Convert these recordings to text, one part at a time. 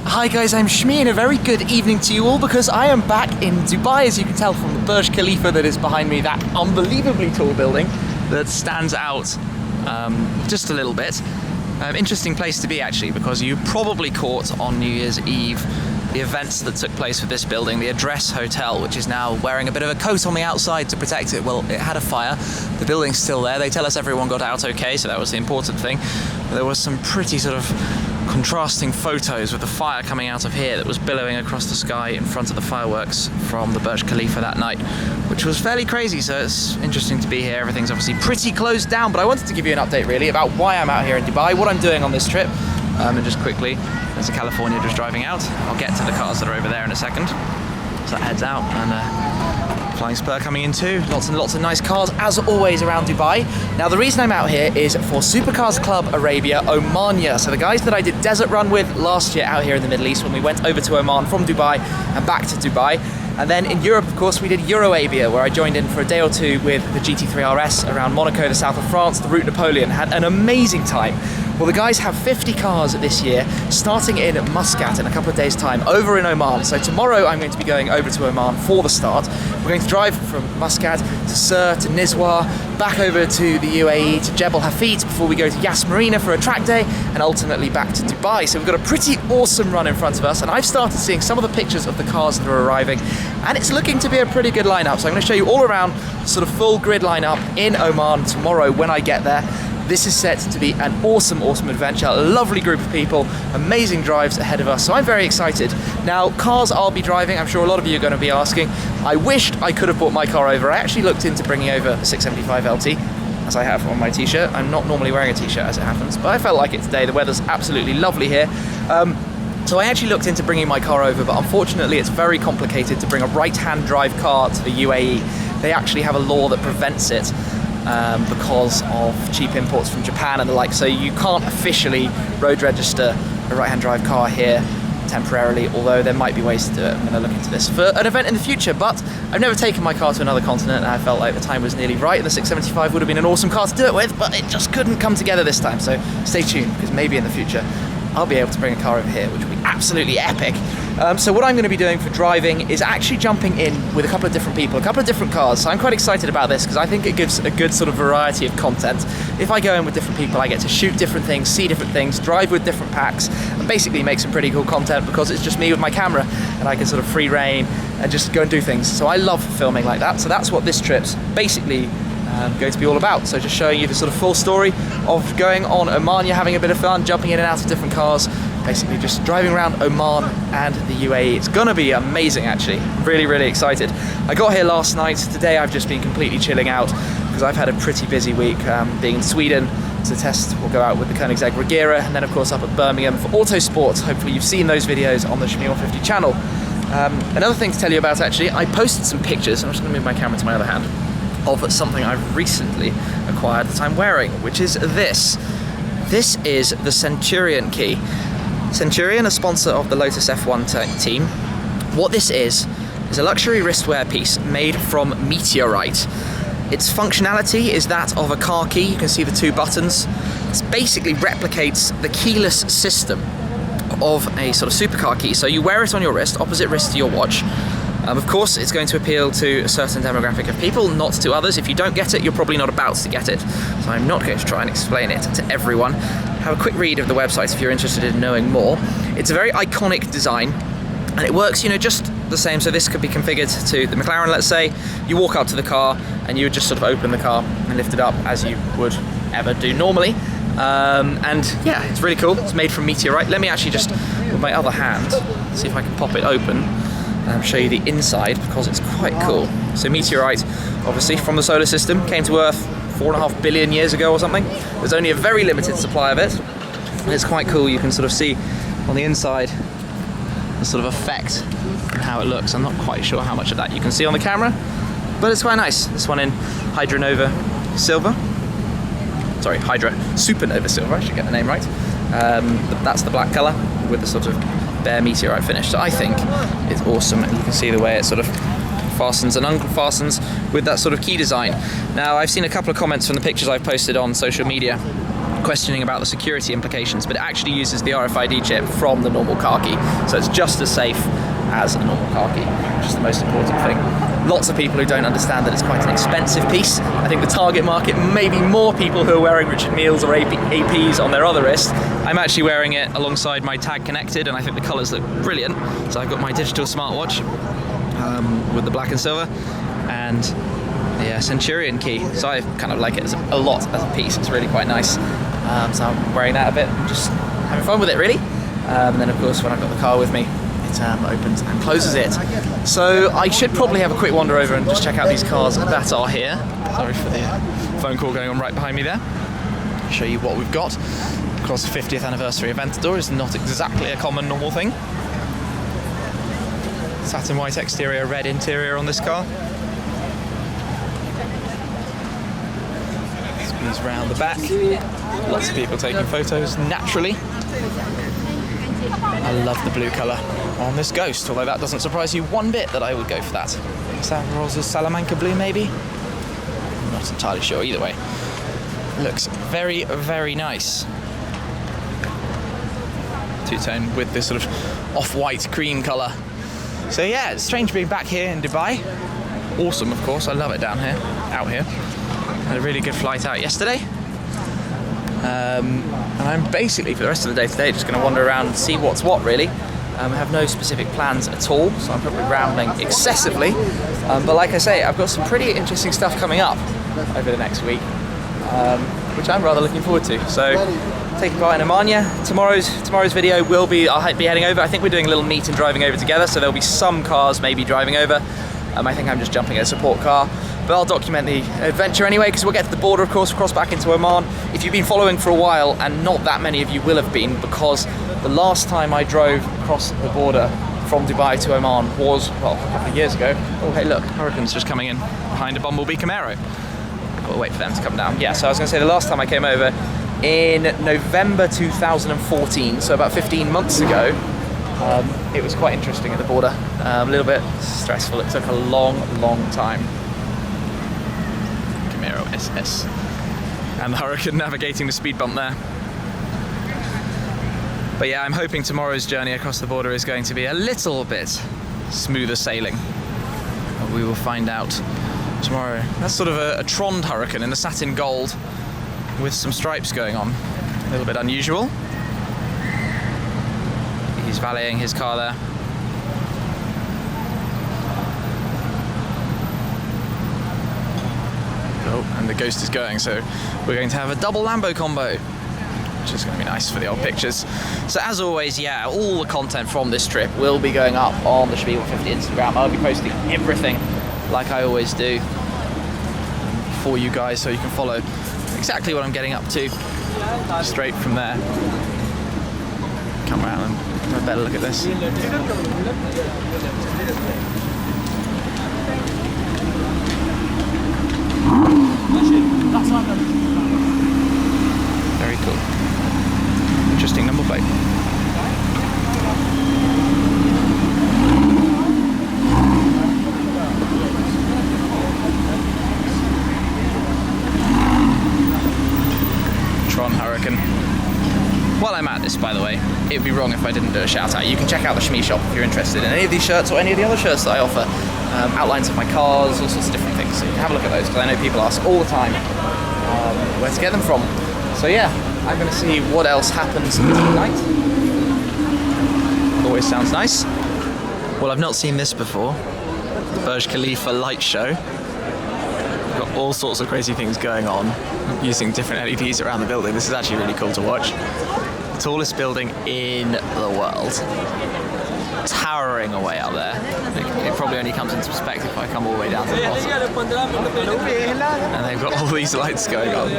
Hi guys, I'm Shmi and a very good evening to you all because I am back in Dubai, as you can tell from the Burj Khalifa that is behind me, that unbelievably tall building that stands out just a little bit. Interesting place to be actually, because you probably caught on New Year's Eve the events that took place with this building, the Address Hotel, which is now wearing a bit of a coat on the outside to protect it. Well, it had a fire. The building's still there. They tell us everyone got out okay, so that was the important thing. But there was some pretty sort of contrasting photos with the fire coming out of here that was billowing across the sky in front of the fireworks from the Burj Khalifa that night, which was fairly crazy. So it's interesting to be here. Everything's obviously pretty closed down, but I wanted to give you an update really about why I'm out here in Dubai, what I'm doing on this trip, and just quickly, there's a California just driving out. I'll get to the cars that are over there in a second. So that heads out, and Flying Spur coming in too. Lots and lots of nice cars, as always, around Dubai. Now, the reason I'm out here is for Supercars Club Arabia, Omanya. So the guys that I did Desert Run with last year out here in the Middle East when we went over to Oman from Dubai and back to Dubai. And then in Europe, of course, we did Arabia, where I joined in for a day or two with the GT3 RS around Monaco, the south of France, the Route Napoleon. Had an amazing time. Well, the guys have 50 cars this year, starting in Muscat in a couple of days' time, over in Oman. So tomorrow I'm going to be going over to Oman for the start. We're going to drive from Muscat to Sir, to Nizwa, back over to the UAE, to Jebel Hafid, before we go to Yas Marina for a track day, and ultimately back to Dubai. So we've got a pretty awesome run in front of us, and I've started seeing some of the pictures of the cars that are arriving, and it's looking to be a pretty good lineup. So I'm going to show you all around sort of full grid lineup in Oman tomorrow when I get there. This is set to be an awesome, awesome adventure. A lovely group of people, amazing drives ahead of us. So I'm very excited. Now, cars I'll be driving, I'm sure a lot of you are going to be asking. I wished I could have brought my car over. I actually looked into bringing over a 675 LT, as I have on my t-shirt. I'm not normally wearing a t-shirt as it happens, but I felt like it today. The weather's absolutely lovely here. So I actually looked into bringing my car over, but unfortunately it's very complicated to bring a right-hand drive car to the UAE. They actually have a law that prevents it. Because of cheap imports from Japan and the like, so you can't officially road register a right-hand drive car here temporarily, although there might be ways to do it. I'm going to look into this for an event in the future, but I've never taken my car to another continent, and I felt like the time was nearly right, and the 675 would have been an awesome car to do it with, but it just couldn't come together this time. So stay tuned, because maybe in the future I'll be able to bring a car over here, which would be absolutely epic. So what I'm going to be doing for driving is actually jumping in with a couple of different people, a couple of different cars. So I'm quite excited about this because I think it gives a good sort of variety of content. If I go in with different people, I get to shoot different things, see different things, drive with different packs, and basically make some pretty cool content because it's just me with my camera and I can sort of free reign and just go and do things. So I love filming like that. So that's what this trip's basically going to be all about. So just showing you the sort of full story of going on Omanya, having a bit of fun, jumping in and out of different cars, basically just driving around Oman and the UAE. It's gonna be amazing actually. Really, really excited. I got here last night. Today I've just been completely chilling out because I've had a pretty busy week being in Sweden to test. We'll go out with the Koenigsegg Regera, and then of course up at Birmingham for Autosport. Hopefully you've seen those videos on the Shmi 150 channel. Another thing to tell you about actually, I posted some pictures, I'm just gonna move my camera to my other hand, of something I've recently acquired that I'm wearing, which is this. This is the Centurion key. Centurion, a sponsor of the Lotus F1 team. What this is a luxury wristwear piece made from meteorite. Its functionality is that of a car key. You can see the two buttons. It basically replicates the keyless system of a sort of supercar key. So you wear it on your wrist, opposite wrist to your watch. Of course, it's going to appeal to a certain demographic of people, not to others. If you don't get it, you're probably not about to get it. So I'm not going to try and explain it to everyone. Have a quick read of the website if you're interested in knowing more. It's a very iconic design, and it works, you know, just the same. So this could be configured to the McLaren, let's say. You walk up to the car, and you would just sort of open the car and lift it up as you would ever do normally. And yeah, it's really cool. It's made from meteorite. Let me actually just, with my other hand, see if I can pop it open. Show you the inside because it's quite cool. So meteorite, obviously from the solar system, came to Earth 4.5 billion years ago or something. There's only a very limited supply of it. And it's quite cool. You can sort of see on the inside the sort of effect and how it looks. I'm not quite sure how much of that you can see on the camera, but it's quite nice. This one in Hydronova Silver. Sorry, Hydra Supernova Silver, I should get the name right. That's the black colour with the sort of bare meteorite finish. So I think it's awesome, and you can see the way it sort of fastens and unfastens with that sort of key design. Now, I've seen a couple of comments from the pictures I've posted on social media questioning about the security implications, but it actually uses the RFID chip from the normal car key, so it's just as safe as a normal car key, which is the most important thing. Lots of people who don't understand that it's quite an expensive piece. I think the target market may be more people who are wearing Richard Meals or APs on their other wrist. I'm actually wearing it alongside my tag connected, and I think the colours look brilliant. So I've got my digital smartwatch with the black and silver, and the Centurion key. So I kind of like it a lot as a piece. It's really quite nice. So I'm wearing that a bit, and just having fun with it really. And then of course when I've got the car with me, it opens and closes it. So I should probably have a quick wander over and just check out these cars that are here. Sorry for the phone call going on right behind me there. Show you what we've got. Of course, the 50th anniversary Aventador is not exactly a common normal thing. Satin white exterior, red interior on this car. Squeeze round the back. Lots of people taking photos naturally. I love the blue colour on this Ghost, although that doesn't surprise you one bit that I would go for that. Is that Rosa Salamanca blue maybe? I'm not entirely sure either way. Looks very, very nice. Two-tone with this sort of off-white cream colour. So yeah, it's strange being back here in Dubai. Awesome, of course, I love it down here, out here. Had a really good flight out yesterday. And I'm basically, for the rest of the day today, just going to wander around and see what's what, really. I have no specific plans at all, so I'm probably rambling excessively. But like I say, I've got some pretty interesting stuff coming up over the next week, which I'm rather looking forward to. So, taking part in Omanya. Tomorrow's video will be, I'll be heading over. I think we're doing a little meet and driving over together, so there'll be some cars maybe driving over. I think I'm just jumping a support car. But I'll document the adventure anyway, because we'll get to the border, of course, cross back into Oman. If you've been following for a while, and not that many of you will have been, because the last time I drove across the border from Dubai to Oman was, well, a couple of years ago. Oh, hey, look, Huracan's just coming in behind a Bumblebee Camaro. We'll wait for them to come down. Yeah, so I was going to say the last time I came over in November 2014, so about 15 months ago, it was quite interesting at the border. A little bit stressful. It took a long, long time. SS and the Huracan navigating the speed bump there. But yeah, I'm hoping tomorrow's journey across the border is going to be a little bit smoother sailing. We will find out tomorrow. That's sort of a Tron Huracan in the satin gold with some stripes going on. A little bit unusual. He's valeting his car there. Oh, and the Ghost is going, so we're going to have a double Lambo combo, which is going to be nice for the old pictures. So as always, yeah, all the content from this trip will be going up on the Shmee 150 Instagram. I'll be posting everything like I always do for you guys, so you can follow exactly what I'm getting up to straight from there. Come around and have a better look at this. Very cool. Interesting number plate. Tron Huracan. While I'm at this, by the way, it would be wrong if I didn't do a shout out. You can check out the Shmee shop if you're interested in any of these shirts or any of the other shirts that I offer. Outlines of my cars, all sorts of different things. So you can have a look at those, because I know people ask all the time where to get them from. So yeah, I'm going to see what else happens tonight. Always sounds nice. Well, I've not seen this before. The Burj Khalifa light show. We've got all sorts of crazy things going on, using different LEDs around the building. This is actually really cool to watch. The tallest building in the world. Towering away out there. It probably only comes into perspective if I come all the way down to the bottom. And they've got all these lights going on.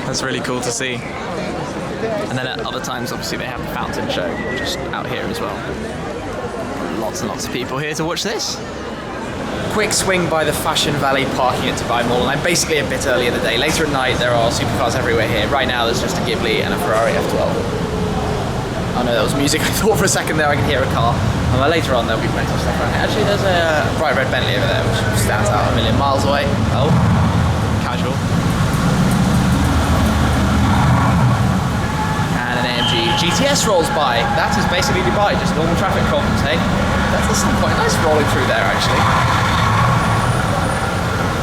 That's really cool to see. And then at other times, obviously, they have the fountain show just out here as well. Lots and lots of people here to watch this. Quick swing by the Fashion Valley parking at Dubai Mall, and I'm basically a bit early in the day. Later at night, there are supercars everywhere here. Right now, there's just a Ghibli and a Ferrari F12. Oh no, that was music. I thought for a second there I could hear a car. Later on there'll be plenty of stuff around here. Actually, there's a bright red Bentley over there, which stands out a million miles away. Oh, casual. GTS rolls by. That is basically Dubai, just normal traffic problems, hey? There's something quite nice rolling through there, actually.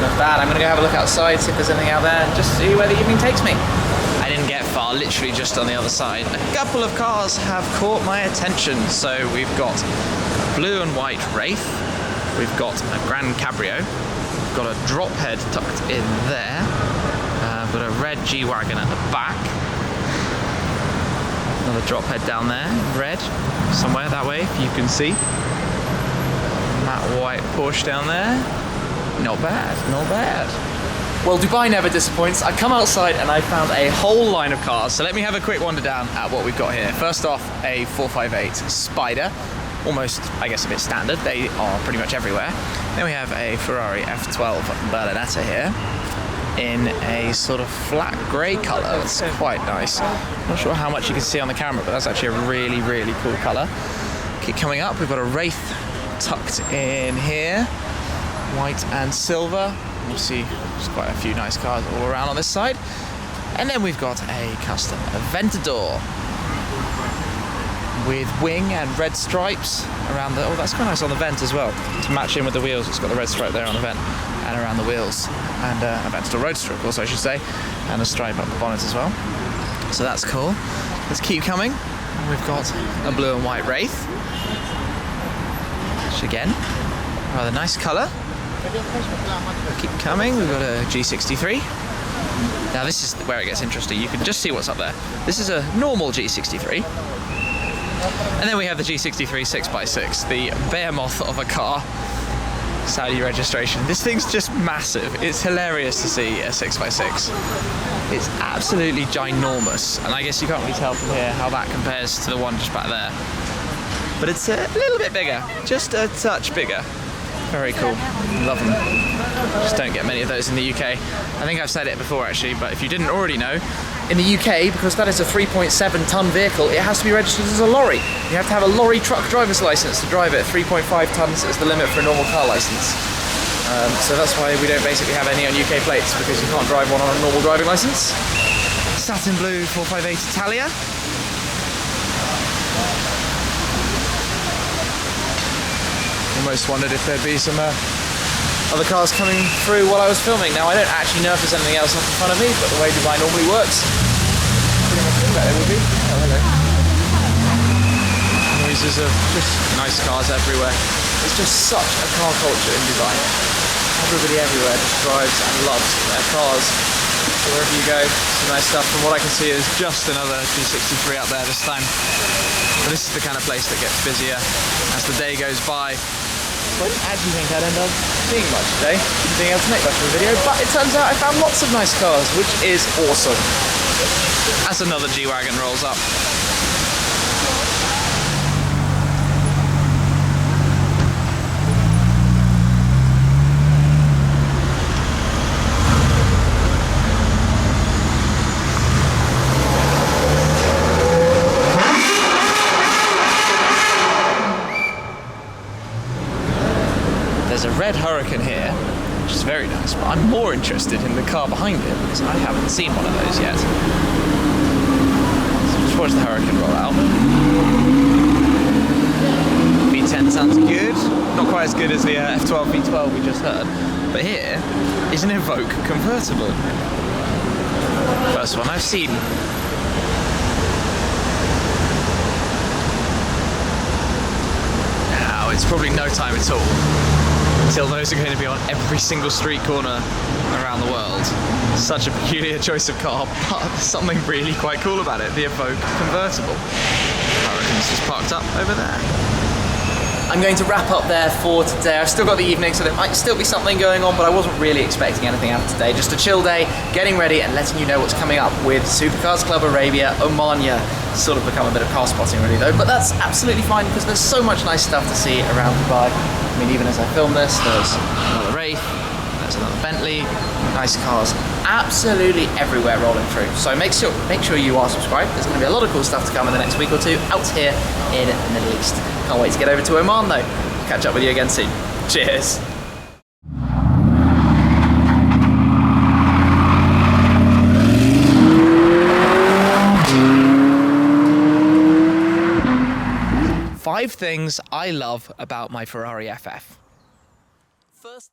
Not bad. I'm going to go have a look outside, see if there's anything out there, and just see where the evening takes me. I didn't get far, literally just on the other side. A couple of cars have caught my attention. So we've got blue and white Wraith, we've got a Grand Cabrio, we've got a drop head tucked in there, we've got a red G-Wagon at the back, another drop head down there, red, somewhere that way, if you can see. Matte white Porsche down there. Not bad, not bad. Well, Dubai never disappoints. I come outside and I found a whole line of cars. So let me have a quick wander down at what we've got here. First off, a 458 Spider. Almost, I guess, a bit standard. They are pretty much everywhere. Then we have a Ferrari F12 Berlinetta here in a sort of flat grey colour. It's quite nice. Not sure how much you can see on the camera, but that's actually a really, really cool colour. Keep coming up, we've got a Wraith tucked in here. White and silver. You'll see there's quite a few nice cars all around on this side. And then we've got a custom Aventador with wing and red stripes around the... Oh, that's quite nice on the vent as well. To match in with the wheels, it's got the red stripe there on the vent and around the wheels. And Aventador Roadster, of course, I should say. And a stripe up the bonnet as well. So that's cool. Let's keep coming. We've got a blue and white Wraith. Which again, rather nice colour. Keep coming, we've got a G63. Now this is where it gets interesting, you can just see what's up there. This is a normal G63. And then we have the G63 6x6, the behemoth of a car. Saudi registration. This thing's just massive. It's hilarious to see a 6x6. It's absolutely ginormous, and I guess you can't really tell from here how that compares to the one just back there. But it's a little bit bigger, just a touch bigger. Very cool, love them. Just don't get many of those in the UK. I think I've said it before actually, but if you didn't already know, in the UK, because that is a 3.7 tonne vehicle, it has to be registered as a lorry. You have to have a lorry truck driver's license to drive it. 3.5 tonnes is the limit for a normal car license. So that's why we don't basically have any on UK plates, because you can't drive one on a normal driving license. Satin blue 458 Italia. Almost wondered if there'd be some other cars coming through while I was filming. Now I don't actually know if there's anything else up in front of me, but the way Dubai normally works, pretty much think that it would be. Oh, hello. Noises of just nice cars everywhere. It's just such a car culture in Dubai. Everybody everywhere just drives and loves their cars. So wherever you go, some nice stuff. From what I can see, is just another G63 out there this time. But this is the kind of place that gets busier as the day goes by. So I didn't actually think I'd end up seeing much today, being able to make much of a video, but it turns out I found lots of nice cars, which is awesome. As another G-Wagon rolls up. There's a red Hurricane here, which is very nice, but I'm more interested in the car behind it because I haven't seen one of those yet. So just watch the Hurricane roll out. V10 sounds good, not quite as good as the F12 V12 we just heard, but here is an Evoque convertible. First one I've seen. Now it's probably no time at all until those are going to be on every single street corner around the world. Such a peculiar choice of car, but there's something really quite cool about it, the Evoque convertible. Hurricane's just parked up over there. I'm going to wrap up there for today. I've still got the evening, so there might still be something going on, but I wasn't really expecting anything out of today. Just a chill day, getting ready and letting you know what's coming up with Supercars Club Arabia, Omanya. It's sort of become a bit of car spotting really though, but that's absolutely fine because there's so much nice stuff to see around Dubai. I mean, even as I film this, there's another Wraith, there's another Bentley, nice cars absolutely everywhere rolling through. So make sure you are subscribed. There's going to be a lot of cool stuff to come in the next week or two out here in the Middle East. Can't wait to get over to Oman though. Catch up with you again soon. Cheers. 5 things I love about my Ferrari FF. First